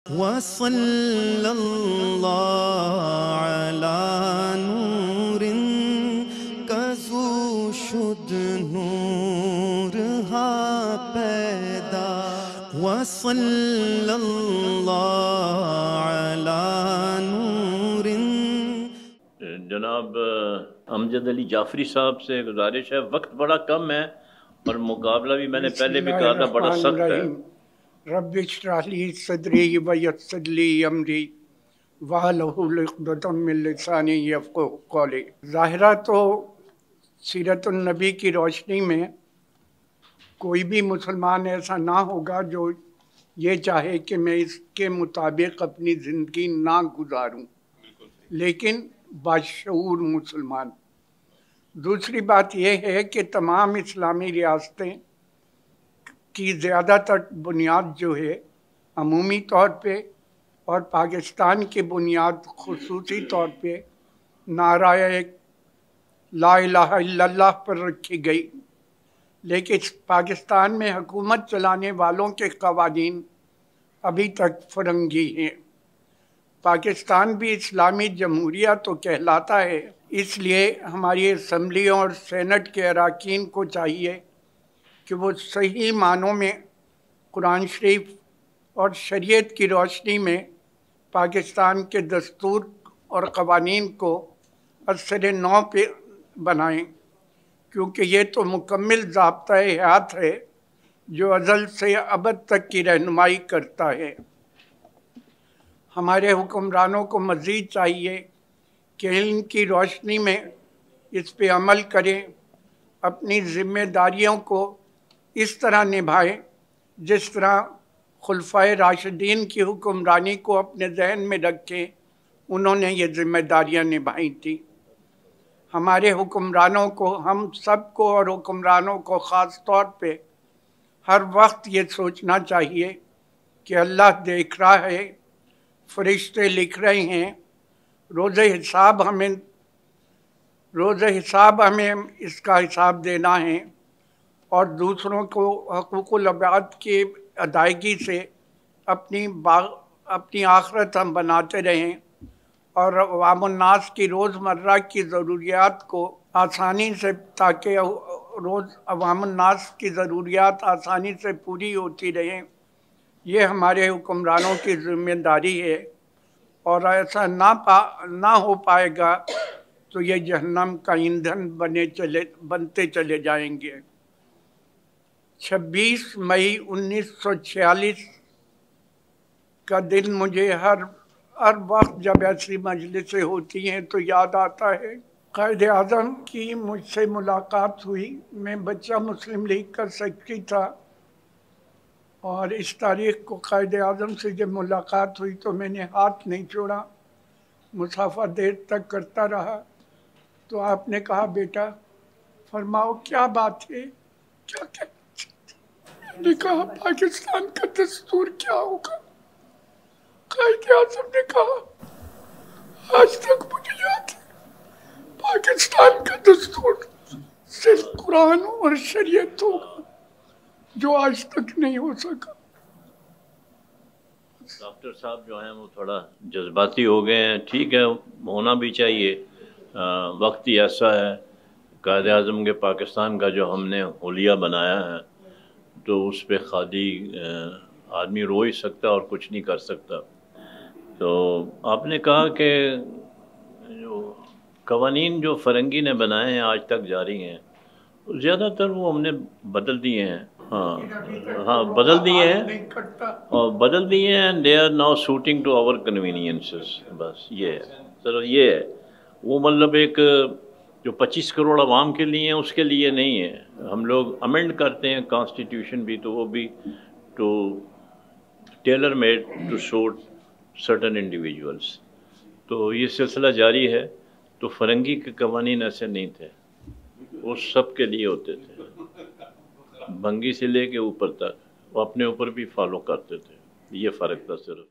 وصلی اللہ علی نور کزو شد نور ہا پیدا وصلی اللہ علی نور۔ جناب امجد علی جعفری صاحب سے گزارش ہے، وقت بڑا کم ہے اور مقابلہ بھی میں نے پہلے بھی کہا تھا بڑا سخت ہے۔ رب اشرح لی صدری ویسر لی امری واحلل عقدۃ من لسانی یفقہوا قولی۔ ظاہرہ تو سیرت النبی کی روشنی میں کوئی بھی مسلمان ایسا نہ ہوگا جو یہ چاہے کہ میں اس کے مطابق اپنی زندگی نہ گزاروں، لیکن باشعور مسلمان۔ دوسری بات یہ ہے کہ تمام اسلامی ریاستیں کی زیادہ تر بنیاد جو ہے عمومی طور پہ اور پاکستان کی بنیاد خصوصی طور پہ نعرہ لا الہ الا اللہ پر رکھی گئی، لیکن پاکستان میں حکومت چلانے والوں کے قوانین ابھی تک فرنگی ہیں۔ پاکستان بھی اسلامی جمہوریہ تو کہلاتا ہے، اس لیے ہماری اسمبلیوں اور سینٹ کے اراکین کو چاہیے کہ وہ صحیح معنوں میں قرآن شریف اور شریعت کی روشنی میں پاکستان کے دستور اور قوانین کو اثر نو پہ بنائیں، کیونکہ یہ تو مکمل ضابطۂ حیات ہے جو ازل سے ابد تک کی رہنمائی کرتا ہے۔ ہمارے حکمرانوں کو مزید چاہیے کہ علم کی روشنی میں اس پہ عمل کریں، اپنی ذمہ داریوں کو اس طرح نبھائیں جس طرح خلفائے راشدین کی حکمرانی کو اپنے ذہن میں رکھیں انہوں نے یہ ذمہ داریاں نبھائی تھیں۔ ہمارے حکمرانوں کو، ہم سب کو اور حکمرانوں کو خاص طور پہ ہر وقت یہ سوچنا چاہیے کہ اللہ دیکھ رہا ہے، فرشتے لکھ رہے ہیں، روز حساب ہمیں اس کا حساب دینا ہے، اور دوسروں کو حقوق العباد کی ادائیگی سے اپنی آخرت ہم بناتے رہیں اور عوام الناس کی روزمرہ کی ضروریات کو آسانی سے، تاکہ عوام الناس کی ضروریات آسانی سے پوری ہوتی رہیں، یہ ہمارے حکمرانوں کی ذمہ داری ہے۔ اور ایسا نہ ہو پائے گا تو یہ جہنم کا ایندھن بنتے چلے جائیں گے۔ 26 مئی 1946 کا دن مجھے ہر وقت جب ایسی مجلسیں ہوتی ہیں تو یاد آتا ہے۔ قائد اعظم کی مجھ سے ملاقات ہوئی، میں بچہ مسلم لیگ کا سیکرٹری تھا، اور اس تاریخ کو قائد اعظم سے جب ملاقات ہوئی تو میں نے ہاتھ نہیں چھوڑا، مصافحہ دیر تک کرتا رہا۔ تو آپ نے کہا بیٹا فرماؤ کیا بات ہے، کیا کہنا چاہتے؟ میں نے کہا پاکستان کا دستور کیا ہوگا؟ قائد اعظم نے کہا آج تک مجھے یاد ہے پاکستان کا دستور صرف قرآن اور شریعت ہوگا، جو آج تک نہیں ہو سکا۔ ڈاکٹر صاحب جو ہیں وہ تھوڑا جذباتی ہو گئے ہیں، ٹھیک ہے ہونا بھی چاہیے، وقت ہی ایسا ہے۔ قائد اعظم کے پاکستان کا جو ہم نے حلیہ بنایا ہے تو اس پہ خالی آدمی رو ہی سکتا اور کچھ نہیں کر سکتا۔ تو آپ نے کہا کہ جو قوانین جو فرنگی نے بنائے ہیں آج تک جاری ہیں، زیادہ تر وہ ہم نے بدل دیے ہیں۔ ہاں بدل دیے ہیں، اور بدل دیے ہیں، they are now suiting to our conveniences, بس یہ ہے سر، یہ ہے وہ مطلب ایک جو 25 کروڑ عوام کے لیے ہیں اس کے لیے نہیں ہے۔ ہم لوگ امینڈ کرتے ہیں کانسٹیٹیوشن بھی تو وہ بھی to tailor made to suit certain individuals, تو یہ سلسلہ جاری ہے۔ تو فرنگی کے قوانین ایسے نہیں تھے، وہ سب کے لیے ہوتے تھے، بھنگی سے لے کے اوپر تک وہ اپنے اوپر بھی فالو کرتے تھے، یہ فرق تھا صرف۔